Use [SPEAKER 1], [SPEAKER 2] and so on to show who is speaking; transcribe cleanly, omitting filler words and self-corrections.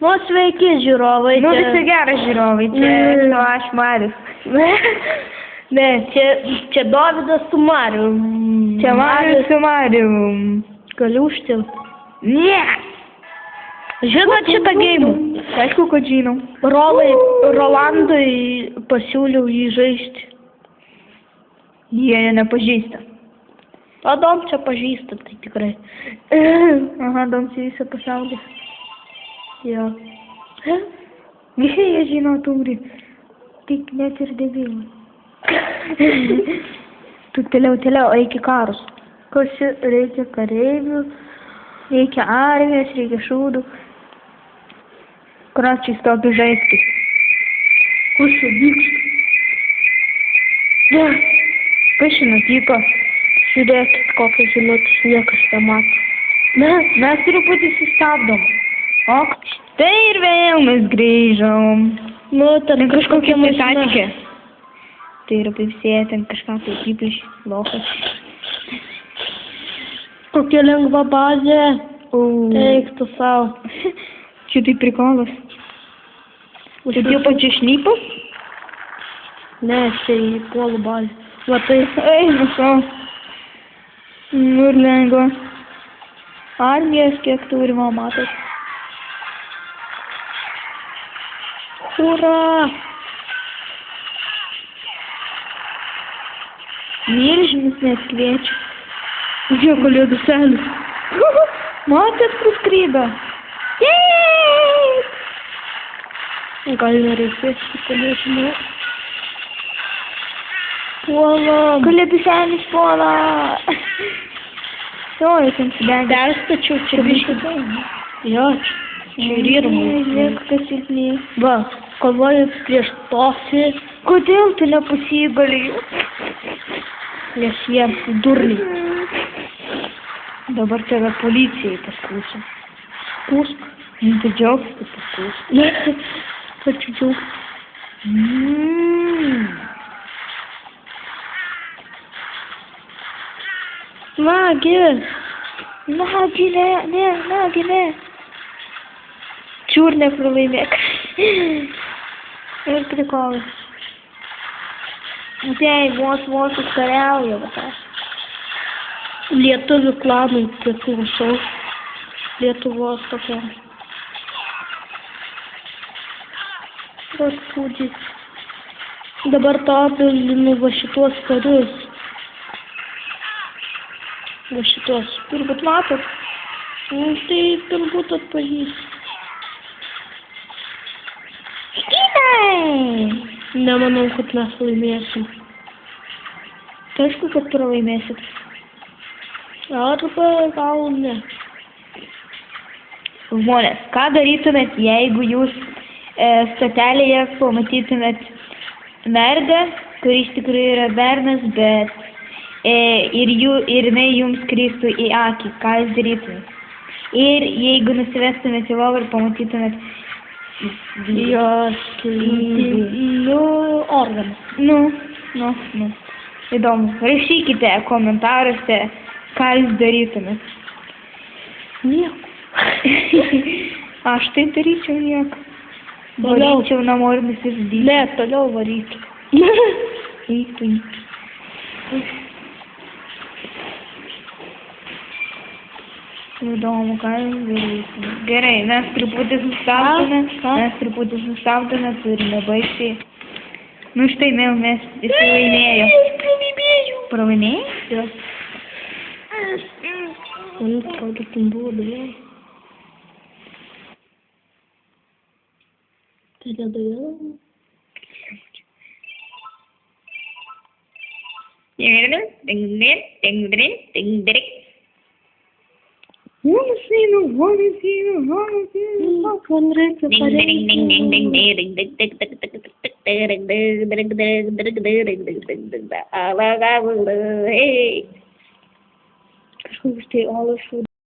[SPEAKER 1] Nu, sveiki, žiūrovai.
[SPEAKER 2] Nu, visi gerai žiūrovai, čia aš Marius.
[SPEAKER 1] Ne, čia Dovydas su Marium.
[SPEAKER 2] Čia Marius su Marium.
[SPEAKER 1] Gali užtilti.
[SPEAKER 2] Ne.
[SPEAKER 1] Žinot šitą geimą?
[SPEAKER 2] Aišku, kad žinom.
[SPEAKER 1] Rolandui pasiūliau jį žaisti.
[SPEAKER 2] Jie nepažįsta.
[SPEAKER 1] Adom čia pažįsta, tai tikrai.
[SPEAKER 2] Aha, domsi visą pasaulį.
[SPEAKER 1] Jo.
[SPEAKER 2] Visi jie žino turi. Tik net ir debilai. Tu toliau, eik į karus. Kas reikia kareivių, reikia armijos, reikia šūdų. Kračiai stopi žaisti.
[SPEAKER 1] Kas čia vyksta?
[SPEAKER 2] Kas čia nutiko?
[SPEAKER 1] Žiūrėkit, kokios žinutės niekas nemato.
[SPEAKER 2] Mes truputį sustabdom. O, štai ir vėl mes grįžom.
[SPEAKER 1] Nu, ten
[SPEAKER 2] Kažkokia
[SPEAKER 1] mašina.
[SPEAKER 2] mašina. Tai yra paipsėję, ten kažką tai įpliš, lokas.
[SPEAKER 1] Kokia lengva bazė. Eik tu savo.
[SPEAKER 2] Čia tai prikolas. Tai tie pačiai šnypas?
[SPEAKER 1] Ne, čia į puolų bazę. Va tai.
[SPEAKER 2] Eina savo. Nu ir lengva. Armijas kiek turime, matot.
[SPEAKER 1] Hurra!
[SPEAKER 2] Milžinis net kviečia.
[SPEAKER 1] Čia kalėdų senis.
[SPEAKER 2] Matėt, praskrydo.
[SPEAKER 1] Gal nereikės kalėdų. Puolam.
[SPEAKER 2] Kalėdų senis puola. O, jis ten sudegė.
[SPEAKER 1] Perstačiau čia biškį. Jo, čia ir yra mūsų.
[SPEAKER 2] Žiūrėk, kas silpnė.
[SPEAKER 1] Va, kovojant prieš tokį,
[SPEAKER 2] Kodėl tu nepasigali?
[SPEAKER 1] nes jie durniai.
[SPEAKER 2] Dabar tave policijai paskūsiu.
[SPEAKER 1] Skūsk.
[SPEAKER 2] Tu džiaugsi, tu paskūsiu.
[SPEAKER 1] Ne, pačiu džiaugti. Nagi.
[SPEAKER 2] Nagi, ne. Čiur nepralaimėk. Ir prikolas. Jei vos užkariauja, va.
[SPEAKER 1] Lietuvių klanui priklausau. Lietuvos tokia. Raspūdžiai. Dabar tobulinu va šituos karius. Va šitos. Turbūt matot? Nu, tai turbūt atpažįst. Nemanau, kad mes laimėsim.
[SPEAKER 2] Tai aišku, kad pralaimėsit.
[SPEAKER 1] Arba gal ne.
[SPEAKER 2] Žmonės, ką darytumėt, jeigu jūs stotelėje pamatytumėt mergą, kuri iš tikrųjų yra bernas, bet ir jinai jums kristų į akį, ką jūs darytumėt? Ir jeigu nusivestumėt į lovą ir pamatytumėt
[SPEAKER 1] jos organas.
[SPEAKER 2] Nu. Įdomu. Rašykite komentaruose, ką jūs darytumėt.
[SPEAKER 1] Nieko.
[SPEAKER 2] Aš tai daryčiau nieko.
[SPEAKER 1] Toliau.
[SPEAKER 2] Varyčiau namo ir nusižudyti.
[SPEAKER 1] Ne, toliau varytų.
[SPEAKER 2] Eitų. Įdomu, ką jūs darytumėt. Gerai, mes truputį sustabdome, turime baigti. Nu štai, mes visi laimėjo. Pralaimėjai?
[SPEAKER 1] Jo. Man atrodo, tam buvo daugiau. Tai nedaugiau? Man reikia
[SPEAKER 2] Kažkoks tai olas